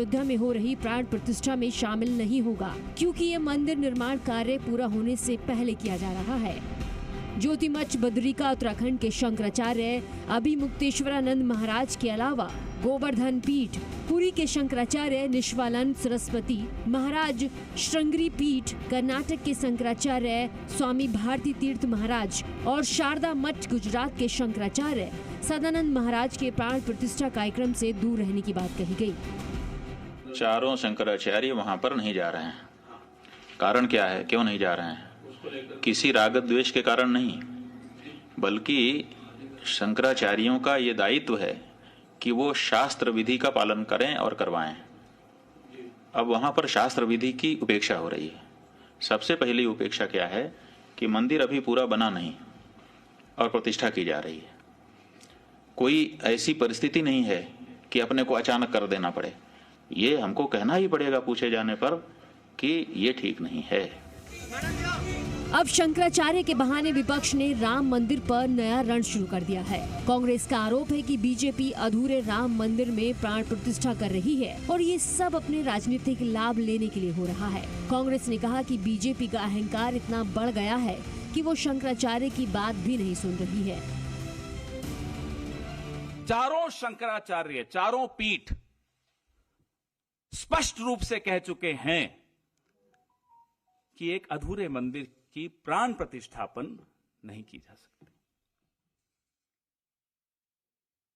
अयोध्या में हो रही प्राण प्रतिष्ठा में शामिल नहीं होगा, क्योंकि ये मंदिर निर्माण कार्य पूरा होने से पहले किया जा रहा है। ज्योतिमठ बद्रिका उत्तराखंड के शंकराचार्य अभिमुक्तेश्वरानंद महाराज के अलावा गोवर्धन पीठ, पुरी के शंकराचार्य निष्कालानंद सरस्वती महाराज, श्रृंगेरी पीठ, कर्नाटक के शंकराचार्य स्वामी भारती तीर्थ महाराज और शारदा मठ गुजरात के शंकराचार्य सदानंद महाराज के प्राण प्रतिष्ठा कार्यक्रम से दूर रहने की बात कही गई। चारों शंकराचार्य वहां पर नहीं जा रहे हैं। कारण क्या है, क्यों नहीं जा रहे हैं? किसी राग द्वेष के कारण नहीं, बल्कि शंकराचार्यों का ये दायित्व है कि वो शास्त्र विधि का पालन करें और करवाएं। अब वहां पर शास्त्र विधि की उपेक्षा हो रही है। सबसे पहली उपेक्षा क्या है कि मंदिर अभी पूरा बना नहीं और प्रतिष्ठा की जा रही है। कोई ऐसी परिस्थिति नहीं है कि अपने को अचानक कर देना पड़े। ये हमको कहना ही पड़ेगा पूछे जाने पर कि ये ठीक नहीं है। अब शंकराचार्य के बहाने विपक्ष ने राम मंदिर पर नया रण शुरू कर दिया है। कांग्रेस का आरोप है कि बीजेपी अधूरे राम मंदिर में प्राण प्रतिष्ठा कर रही है और ये सब अपने राजनीतिक लाभ लेने के लिए हो रहा है। कांग्रेस ने कहा कि बीजेपी का अहंकार इतना बढ़ गया है कि वो शंकराचार्य की बात भी नहीं सुन रही है। चारों शंकराचार्य, चारों पीठ स्पष्ट रूप से कह चुके हैं कि एक अधूरे मंदिर की प्राण प्रतिष्ठापन नहीं की जा सकती।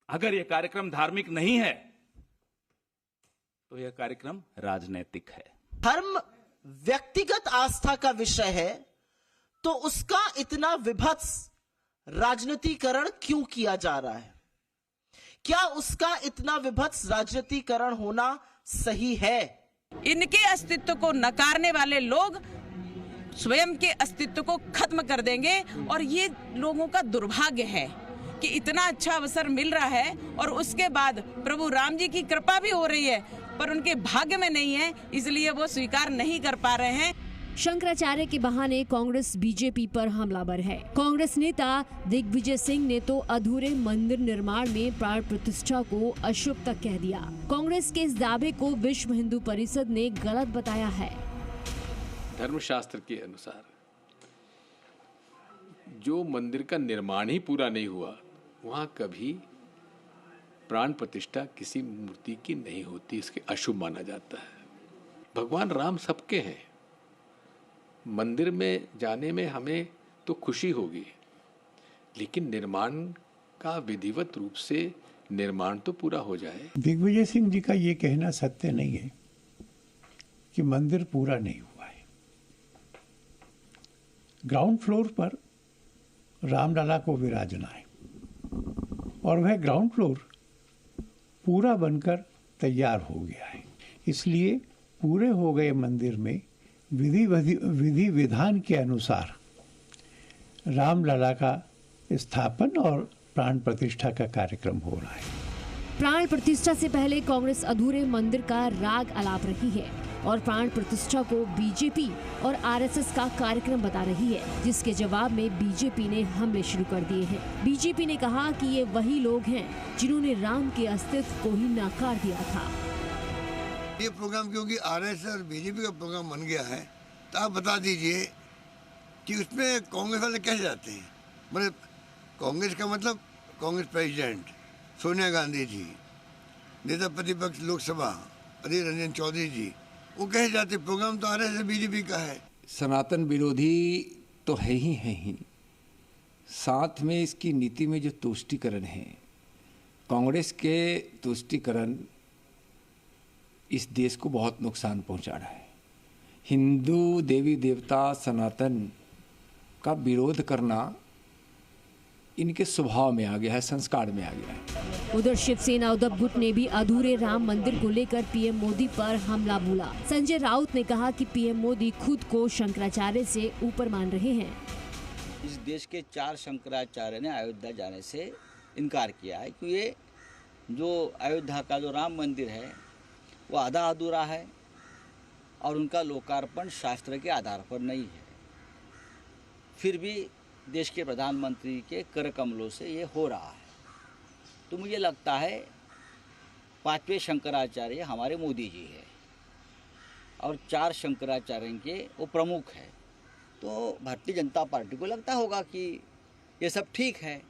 अगर यह कार्यक्रम धार्मिक नहीं है तो यह कार्यक्रम राजनैतिक है। धर्म व्यक्तिगत आस्था का विषय है तो उसका इतना विभत्स राजनीतिकरण क्यों किया जा रहा है? क्या उसका इतना विभत्स राजनीतिकरण होना सही है? इनके अस्तित्व को नकारने वाले लोग स्वयं के अस्तित्व को खत्म कर देंगे और ये लोगों का दुर्भाग्य है कि इतना अच्छा अवसर मिल रहा है और उसके बाद प्रभु राम जी की कृपा भी हो रही है पर उनके भाग्य में नहीं है, इसलिए वो स्वीकार नहीं कर पा रहे हैं। शंकराचार्य के बहाने कांग्रेस बीजेपी पर हमलावर है। कांग्रेस नेता दिग्विजय सिंह ने तो अधूरे मंदिर निर्माण में प्राण प्रतिष्ठा को अशुभ तक कह दिया। कांग्रेस के इस दावे को विश्व हिंदू परिषद ने गलत बताया है। धर्मशास्त्र के अनुसार जो मंदिर का निर्माण ही पूरा नहीं हुआ वहां कभी प्राण प्रतिष्ठा किसी मूर्ति की नहीं होती, इसके अशुभ माना जाता है। भगवान राम सबके हैं। मंदिर में जाने में हमें तो खुशी होगी, लेकिन निर्माण का विधिवत रूप से निर्माण तो पूरा हो जाए। दिग्विजय सिंह जी का ये कहना सत्य नहीं है कि मंदिर पूरा नहीं हुआ है। ग्राउंड फ्लोर पर रामलला को विराजना है और वह ग्राउंड फ्लोर पूरा बनकर तैयार हो गया है। इसलिए पूरे हो गए मंदिर में विधि विधान के अनुसार रामलला का स्थापन और प्राण प्रतिष्ठा का कार्यक्रम हो रहा है। प्राण प्रतिष्ठा से पहले कांग्रेस अधूरे मंदिर का राग अलाप रही है और प्राण प्रतिष्ठा को बीजेपी और आरएसएस का कार्यक्रम बता रही है, जिसके जवाब में बीजेपी ने हमले शुरू कर दिए हैं। बीजेपी ने कहा कि ये वही लोग हैं जिन्होंने राम के अस्तित्व को ही नकार दिया था। ये प्रोग्राम क्योंकि आरएसएस और बीजेपी का प्रोग्राम बन गया है, तो आप बता दीजिए कि उसमें कांग्रेस वाले कैसे जाते हैं। मतलब कांग्रेस का मतलब कांग्रेस प्रेसिडेंट सोनिया गांधी जी, नेता प्रतिपक्ष लोकसभा अधीर रंजन चौधरी जी, वो कैसे जाते? प्रोग्राम तो आरएसएस बीजेपी का है। सनातन विरोधी तो है ही, साथ में इसकी नीति में जो तुष्टीकरण है, कांग्रेस के तुष्टीकरण इस देश को बहुत नुकसान पहुंचा रहा है। हिंदू देवी देवता सनातन का विरोध करना इनके स्वभाव में आ गया है, संस्कार में आ गया है। उधर शिवसेना उद्धव गुट ने भी अधूरे राम मंदिर को लेकर पीएम मोदी पर हमला बोला। संजय राउत ने कहा कि पीएम मोदी खुद को शंकराचार्य से ऊपर मान रहे हैं। इस देश के 4 शंकराचार्य ने अयोध्या जाने से इनकार किया है कि ये जो अयोध्या का जो राम मंदिर है वो आधा अधूरा है और उनका लोकार्पण शास्त्र के आधार पर नहीं है। फिर भी देश के प्रधानमंत्री के कर कमलों से ये हो रहा है। तो मुझे लगता है 5वें शंकराचार्य हमारे मोदी जी है और 4 शंकराचार्य के वो प्रमुख है। तो भारतीय जनता पार्टी को लगता होगा कि ये सब ठीक है।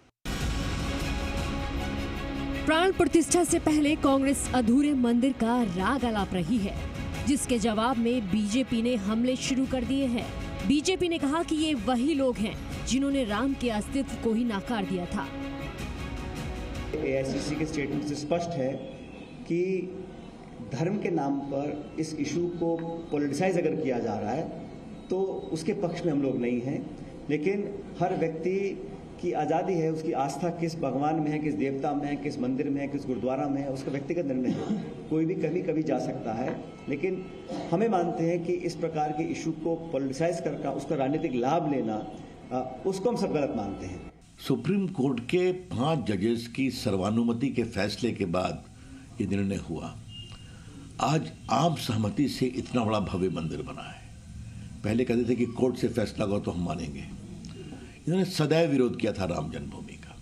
प्राण प्रतिष्ठा से पहले कांग्रेस अधूरे मंदिर का राग आलाप रही है, जिसके जवाब में बीजेपी ने हमले शुरू कर दिए हैं। बीजेपी ने कहा कि ये वही लोग हैं जिन्होंने राम के अस्तित्व को ही नकार दिया था। एआईसीसी के स्टेटमेंट से स्पष्ट है कि धर्म के नाम पर इस इशू को पॉलिटिसाइज अगर किया जा रहा है तो उसके पक्ष में हम लोग नहीं हैं, लेकिन हर व्यक्ति की आज़ादी है, उसकी आस्था किस भगवान में है, किस देवता में है, किस मंदिर में है, किस गुरुद्वारा में है, उसका व्यक्तिगत निर्णय है। कोई भी कभी जा सकता है, लेकिन हमें मानते हैं कि इस प्रकार के इशू को पॉलिटिसाइज करके उसका राजनीतिक लाभ लेना, उसको हम सब गलत मानते हैं। सुप्रीम कोर्ट के 5 जजेस की सर्वानुमति के फैसले के बाद ये निर्णय हुआ। आज आम सहमति से इतना बड़ा भव्य मंदिर बना है। पहले कहते थे कि कोर्ट से फैसला हो तो हम मानेंगे। इन्होंने सदैव विरोध किया था राम जन्मभूमि का,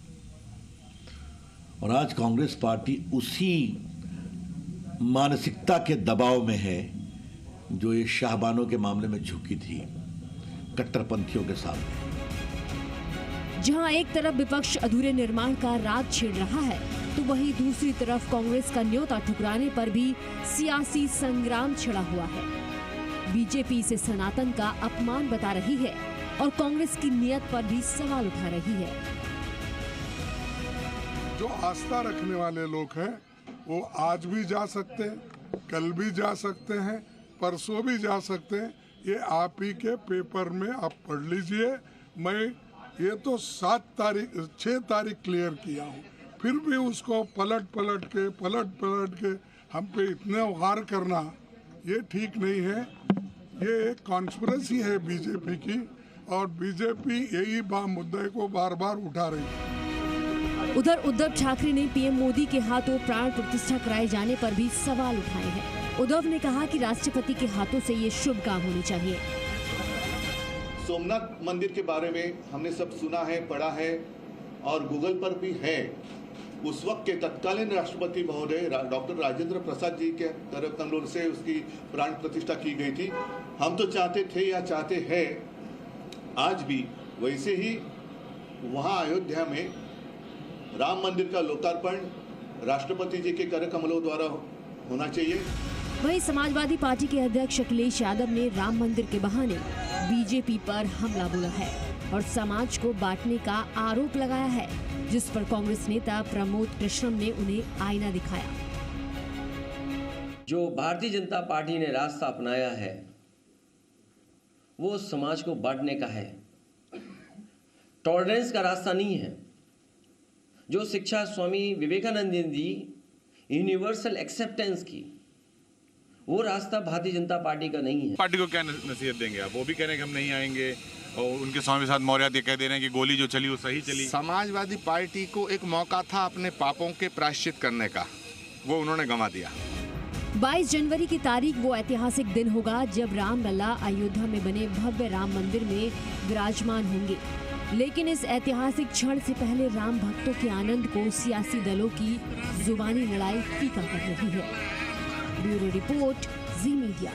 और आज कांग्रेस पार्टी उसी मानसिकता के दबाव में है जो ये शाहबानों के मामले में झुकी थी कट्टरपंथियों के सामने। जहां एक तरफ विपक्ष अधूरे निर्माण का राग छेड़ रहा है, तो वहीं दूसरी तरफ कांग्रेस का न्योता ठुकराने पर भी सियासी संग्राम छिड़ा हुआ है। बीजेपी इसे सनातन का अपमान बता रही है और कांग्रेस की नीयत पर भी सवाल उठा रही है। जो आस्था रखने वाले लोग हैं वो आज भी जा सकते हैं, कल भी जा सकते हैं, परसों भी जा सकते हैं। ये आप ही के पेपर में आप पढ़ लीजिए। मैं ये तो 6 तारीख क्लियर किया हूँ, फिर भी उसको पलट के हम पे इतने वार करना ये ठीक नहीं है। ये एक कॉन्स्पिरेसी है बीजेपी की, और बीजेपी यही मुद्दे को बार बार उठा रही है। उधर उद्धव ठाकरे ने पीएम मोदी के हाथों प्राण प्रतिष्ठा कराए जाने पर भी सवाल उठाए हैं। उद्धव ने कहा कि राष्ट्रपति के हाथों से ये शुभ काम होनी चाहिए। सोमनाथ मंदिर के बारे में हमने सब सुना है, पढ़ा है और गूगल पर भी है। उस वक्त के तत्कालीन राष्ट्रपति महोदय डॉक्टर राजेंद्र प्रसाद जी के तरफ तंगलोर से उसकी प्राण प्रतिष्ठा की गई थी। हम तो चाहते थे या चाहते हैं आज भी वैसे ही वहां अयोध्या में राम मंदिर का लोकार्पण राष्ट्रपति जी के कर कमलों द्वारा होना चाहिए। वहीं समाजवादी पार्टी के अध्यक्ष अखिलेश यादव ने राम मंदिर के बहाने बीजेपी पर हमला बोला है और समाज को बांटने का आरोप लगाया है, जिस पर कांग्रेस नेता प्रमोद कृष्णम ने उन्हें आईना दिखाया। जो भारतीय जनता पार्टी ने रास्ता अपनाया है वो समाज को बांटने का है, टॉलरेंस का रास्ता नहीं है। जो शिक्षा स्वामी विवेकानंद जी यूनिवर्सल एक्सेप्टेंस की, वो रास्ता भारतीय जनता पार्टी का नहीं है। पार्टी को क्या नसीहत देंगे आप? वो भी कह रहे हैं कि हम नहीं आएंगे, और उनके स्वामी साथ मौर्य कह दे रहे हैं कि गोली जो चली वो सही चली। समाजवादी पार्टी को एक मौका था अपने पापों के प्रायश्चित करने का, वो उन्होंने गंवा दिया। 22 जनवरी की तारीख वो ऐतिहासिक दिन होगा जब रामलला अयोध्या में बने भव्य राम मंदिर में विराजमान होंगे। लेकिन इस ऐतिहासिक क्षण से पहले राम भक्तों के आनंद को सियासी दलों की जुबानी लड़ाई फीका कर रही है। ब्यूरो रिपोर्ट, जी मीडिया।